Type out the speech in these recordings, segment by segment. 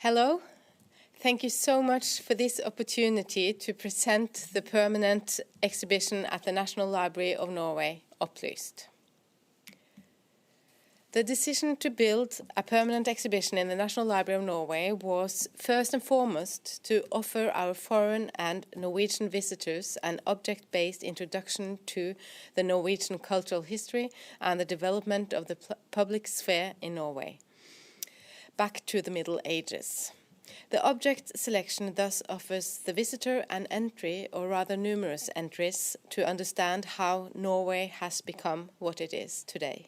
Hello, thank you so much for this opportunity to present the permanent exhibition at the National Library of Norway, Opplyst. The decision to build a permanent exhibition in the National Library of Norway was first and foremost to offer our foreign and Norwegian visitors an object-based introduction to the Norwegian cultural history and the development of the public sphere in Norway, back to the Middle Ages. The object selection thus offers the visitor an entry, or rather numerous entries, to understand how Norway has become what it is today.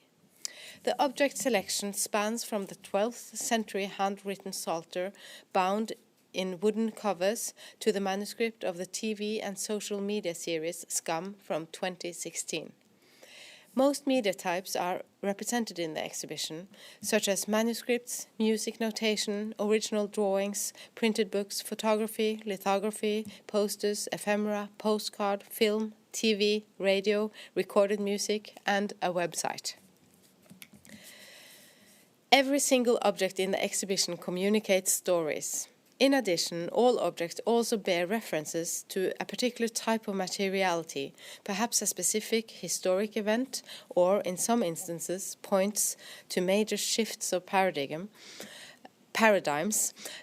The object selection spans from the 12th century handwritten psalter bound in wooden covers to the manuscript of the TV and social media series Skam from 2016. Most media types are represented in the exhibition, such as manuscripts, music notation, original drawings, printed books, photography, lithography, posters, ephemera, postcard, film, TV, radio, recorded music, and a website. Every single object in the exhibition communicates stories. In addition, all objects also bear references to a particular type of materiality, perhaps a specific historic event, or in some instances points to major shifts of paradigms,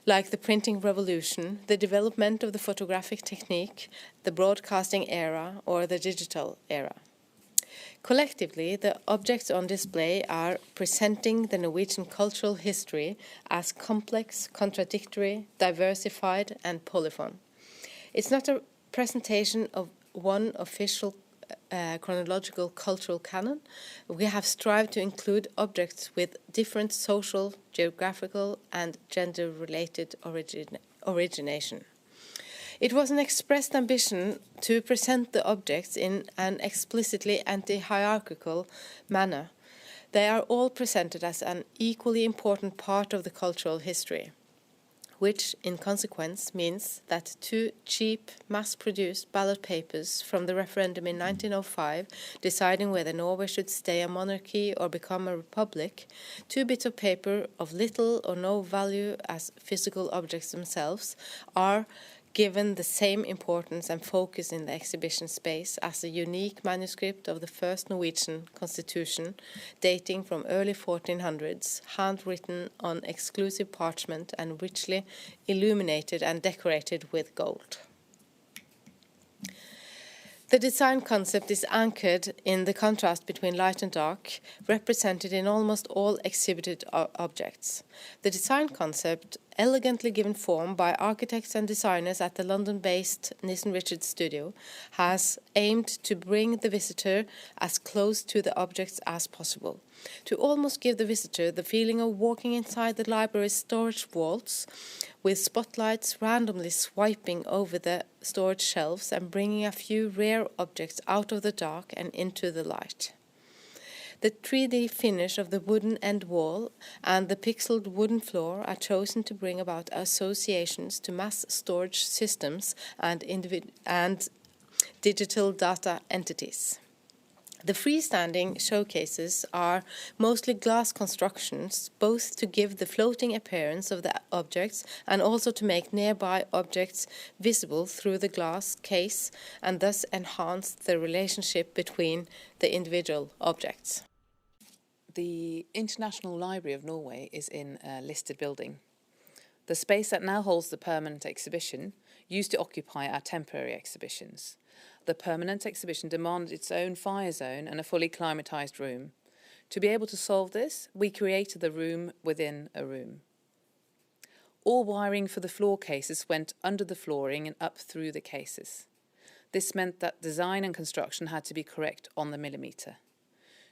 like the printing revolution, the development of the photographic technique, the broadcasting era, or the digital era. Collectively, the objects on display are presenting the Norwegian cultural history as complex, contradictory, diversified, and polyphone. It's not a presentation of one official chronological cultural canon. We have strived to include objects with different social, geographical, and gender-related origination. It was an expressed ambition to present the objects in an explicitly anti-hierarchical manner. They are all presented as an equally important part of the cultural history, which in consequence means that two cheap, mass-produced ballot papers from the referendum in 1905 deciding whether Norway should stay a monarchy or become a republic, two bits of paper of little or no value as physical objects themselves, are given the same importance and focus in the exhibition space as a unique manuscript of the first Norwegian constitution, dating from early 1400s, handwritten on exclusive parchment and richly illuminated and decorated with gold. The design concept is anchored in the contrast between light and dark, represented in almost all exhibited objects. The design concept, elegantly given form by architects and designers at the London-based Nissen Richards studio, has aimed to bring the visitor as close to the objects as possible, to almost give the visitor the feeling of walking inside the library's storage vaults, with spotlights randomly swiping over the storage shelves and bringing a few rare objects out of the dark and into the light. The 3D finish of the wooden end wall and the pixeled wooden floor are chosen to bring about associations to mass storage systems and digital data entities. The freestanding showcases are mostly glass constructions, both to give the floating appearance of the objects and also to make nearby objects visible through the glass case and thus enhance the relationship between the individual objects. The International Library of Norway is in a listed building. The space that now holds the permanent exhibition used to occupy our temporary exhibitions. The permanent exhibition demanded its own fire zone and a fully climatized room. To be able to solve this, we created the room within a room. All wiring for the floor cases went under the flooring and up through the cases. This meant that design and construction had to be correct on the millimetre.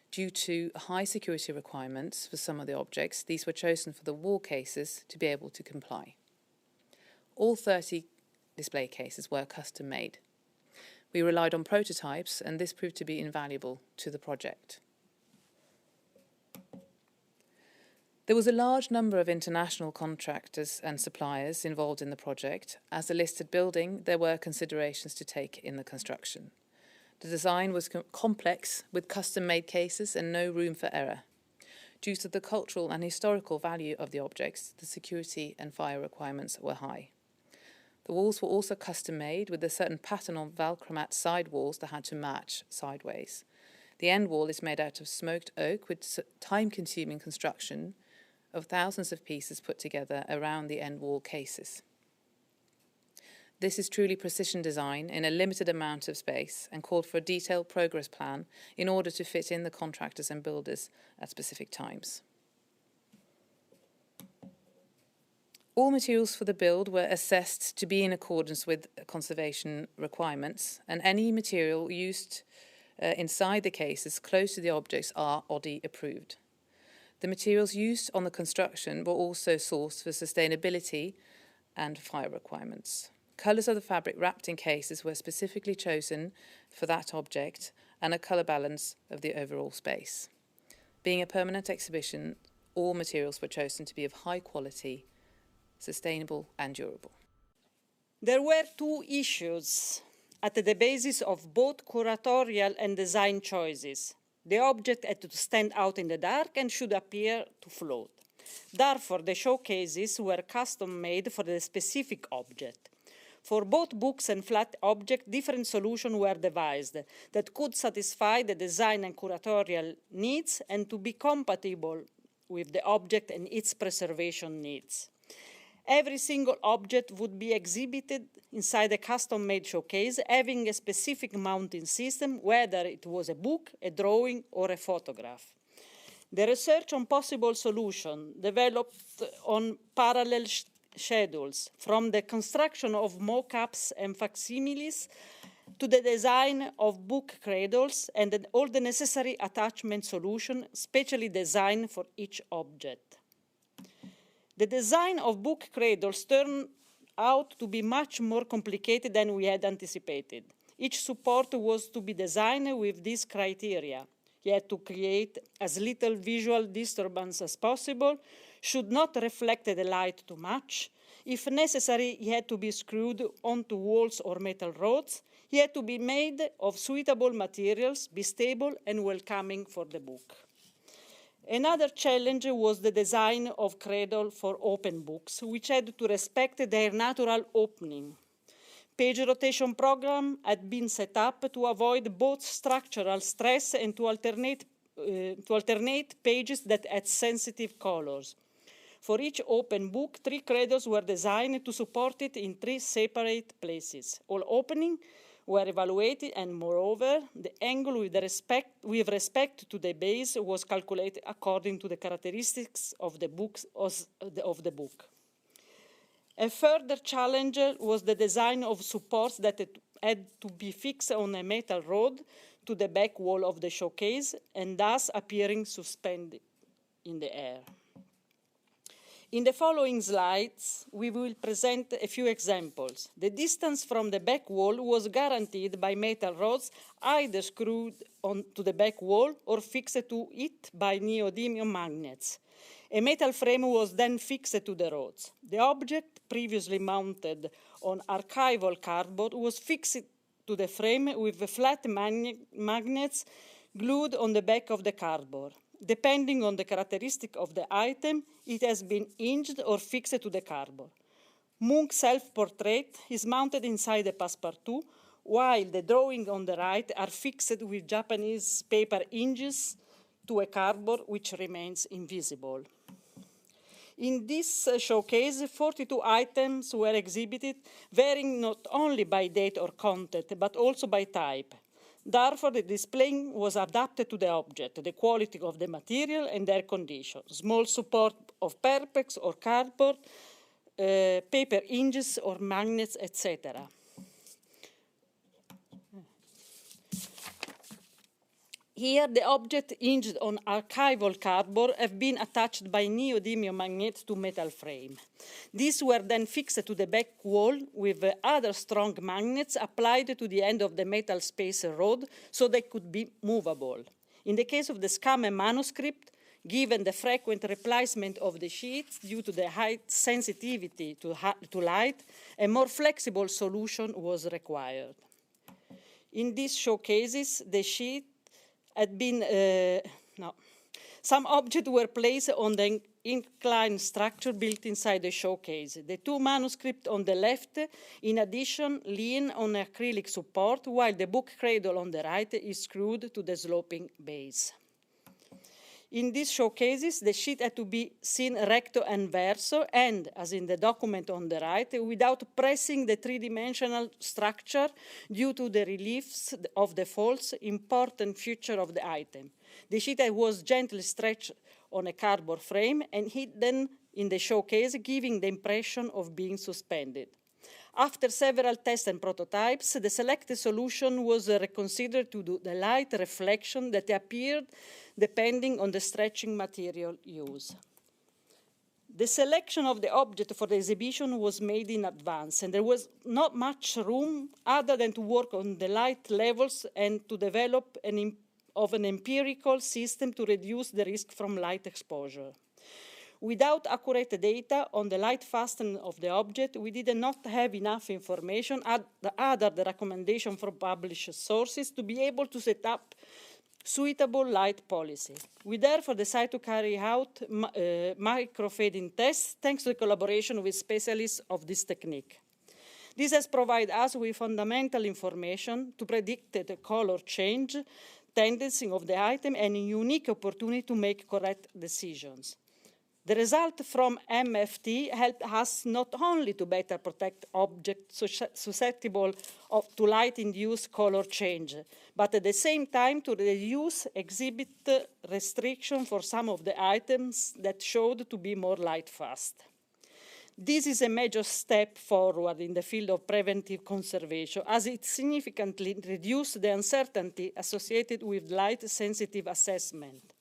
Due to high security requirements for some of the objects, these were chosen for the wall cases to be able to comply. All 30 display cases were custom made. We relied on prototypes, and this proved to be invaluable to the project. There was a large number of international contractors and suppliers involved in the project. As a listed building, there were considerations to take in the construction. The design was complex, with custom-made cases and no room for error. Due to the cultural and historical value of the objects, the security and fire requirements were high. The walls were also custom-made with a certain pattern on Valchromat side walls that had to match sideways. The end wall is made out of smoked oak with time-consuming construction of thousands of pieces put together around the end wall cases. This is truly precision design in a limited amount of space and called for a detailed progress plan in order to fit in the contractors and builders at specific times. All materials for the build were assessed to be in accordance with conservation requirements, and any material used inside the cases close to the objects are ODI approved. The materials used on the construction were also sourced for sustainability and fire requirements. Colours of the fabric wrapped in cases were specifically chosen for that object and a colour balance of the overall space. Being a permanent exhibition, all materials were chosen to be of high quality, sustainable and durable. There were two issues at the basis of both curatorial and design choices. The object had to stand out in the dark and should appear to float. Therefore, the showcases were custom-made for the specific object. For both books and flat objects, different solutions were devised that could satisfy the design and curatorial needs and to be compatible with the object and its preservation needs. Every single object would be exhibited inside a custom-made showcase, having a specific mounting system, whether it was a book, a drawing, or a photograph. The research on possible solutions developed on parallel schedules, from the construction of mock-ups and facsimiles to the design of book cradles and all the necessary attachment solutions specially designed for each object. The design of book cradles turned out to be much more complicated than we had anticipated. Each support was to be designed with these criteria. You had to create as little visual disturbance as possible, should not reflect the light too much. If necessary, it had to be screwed onto walls or metal rods. It had to be made of suitable materials, be stable and welcoming for the book. Another challenge was the design of cradle for open books, which had to respect their natural opening. Page rotation program had been set up to avoid both structural stress and to alternate pages that had sensitive colors. For each open book, 3 cradles were designed to support it in 3 separate places. All openings were evaluated, and moreover, the angle with respect to the base was calculated according to the characteristics of the book. A further challenge was the design of supports that had to be fixed on a metal rod to the back wall of the showcase and thus appearing suspended in the air. In the following slides, we will present a few examples. The distance from the back wall was guaranteed by metal rods either screwed onto the back wall or fixed to it by neodymium magnets. A metal frame was then fixed to the rods. The object, previously mounted on archival cardboard, was fixed to the frame with flat magnets glued on the back of the cardboard. Depending on the characteristic of the item, it has been hinged or fixed to the cardboard. Munch's self-portrait is mounted inside a passepartout, while the drawing on the right are fixed with Japanese paper hinges to a cardboard which remains invisible. In this showcase, 42 items were exhibited, varying not only by date or content, but also by type. Therefore, the display was adapted to the object, the quality of the material and their condition. Small support of perpex or cardboard, paper hinges or magnets, etc. Here, the object hinged on archival cardboard have been attached by neodymium magnets to metal frame. These were then fixed to the back wall with other strong magnets applied to the end of the metal spacer rod so they could be movable. In the case of the Scamme manuscript, given the frequent replacement of the sheets due to the high sensitivity to light, a more flexible solution was required. In these showcases, the sheet had been, Some objects were placed on the inclined structure built inside the showcase. The two manuscripts on the left, in addition, lean on an acrylic support, while the book cradle on the right is screwed to the sloping base. In these showcases, the sheet had to be seen recto and verso, and, as in the document on the right, without pressing the three-dimensional structure due to the reliefs of the folds, important feature of the item. The sheet was gently stretched on a cardboard frame and hidden in the showcase, giving the impression of being suspended. After several tests and prototypes, the selected solution was reconsidered to do the light reflection that appeared depending on the stretching material used. The selection of the object for the exhibition was made in advance, and there was not much room other than to work on the light levels and to develop an empirical system to reduce the risk from light exposure. Without accurate data on the light fastening of the object, we did not have enough information other the recommendation from published sources to be able to set up suitable light policy. We therefore decided to carry out microfading tests thanks to the collaboration with specialists of this technique. This has provided us with fundamental information to predict the color change tendency of the item and a unique opportunity to make correct decisions. The result from MFT helped us not only to better protect objects susceptible to light-induced color change, but at the same time to reduce exhibit restriction for some of the items that showed to be more light-fast. This is a major step forward in the field of preventive conservation, as it significantly reduced the uncertainty associated with light-sensitive assessment.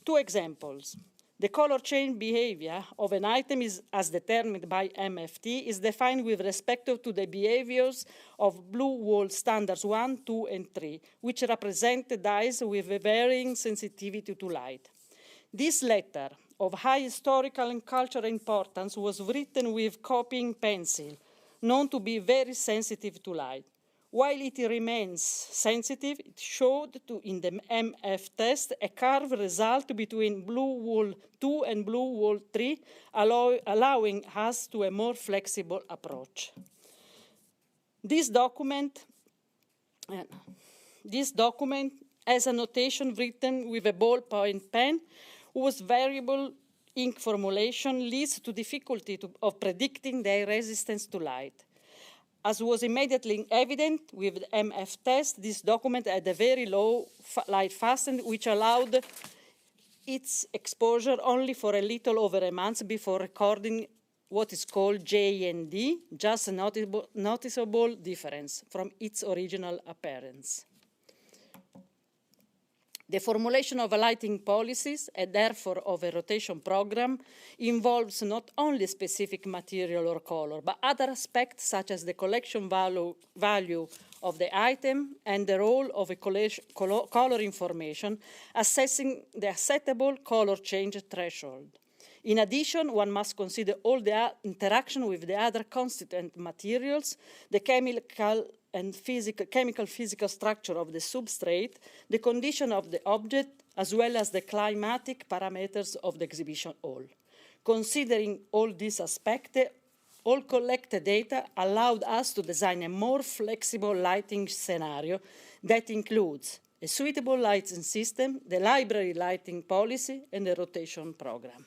Two examples. The color change behavior of an item is, as determined by MFT, is defined with respect to the behaviors of blue wall standards 1, 2, and 3, which represent dyes with a varying sensitivity to light. This letter of high historical and cultural importance was written with copying pencil, known to be very sensitive to light. While it remains sensitive, it showed in the MF test a curved result between blue wool 2 and blue wool 3, allowing us to a more flexible approach. This document has a notation written with a ballpoint pen whose variable ink formulation leads to difficulty of predicting their resistance to light. As was immediately evident with the MF test, this document had a very low light fasten, which allowed its exposure only for a little over a month before recording what is called JND, just a noticeable difference from its original appearance. The formulation of lighting policies, and therefore of a rotation program, involves not only specific material or color, but other aspects such as the collection value of the item and the role of a color information, assessing the acceptable color change threshold. In addition, one must consider all the interaction with the other constituent materials, the chemical physical structure of the substrate, the condition of the object, as well as the climatic parameters of the exhibition hall. Considering all these aspects, all collected data allowed us to design a more flexible lighting scenario that includes a suitable lighting system, the library lighting policy, and the rotation program.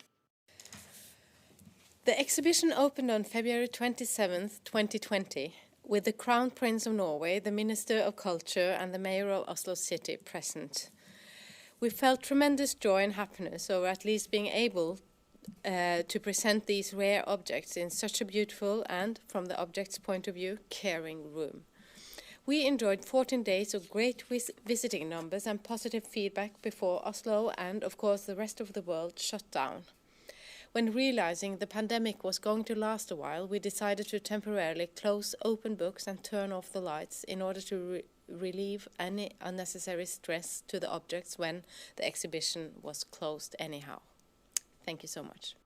The exhibition opened on February 27, 2020, with the Crown Prince of Norway, the Minister of Culture, and the Mayor of Oslo City present. We felt tremendous joy and happiness over at least being able to present these rare objects in such a beautiful and, from the object's point of view, caring room. We enjoyed 14 days of great visiting numbers and positive feedback before Oslo and, of course, the rest of the world shut down. When realizing the pandemic was going to last a while, we decided to temporarily close open books and turn off the lights in order to relieve any unnecessary stress to the objects when the exhibition was closed anyhow. Thank you so much.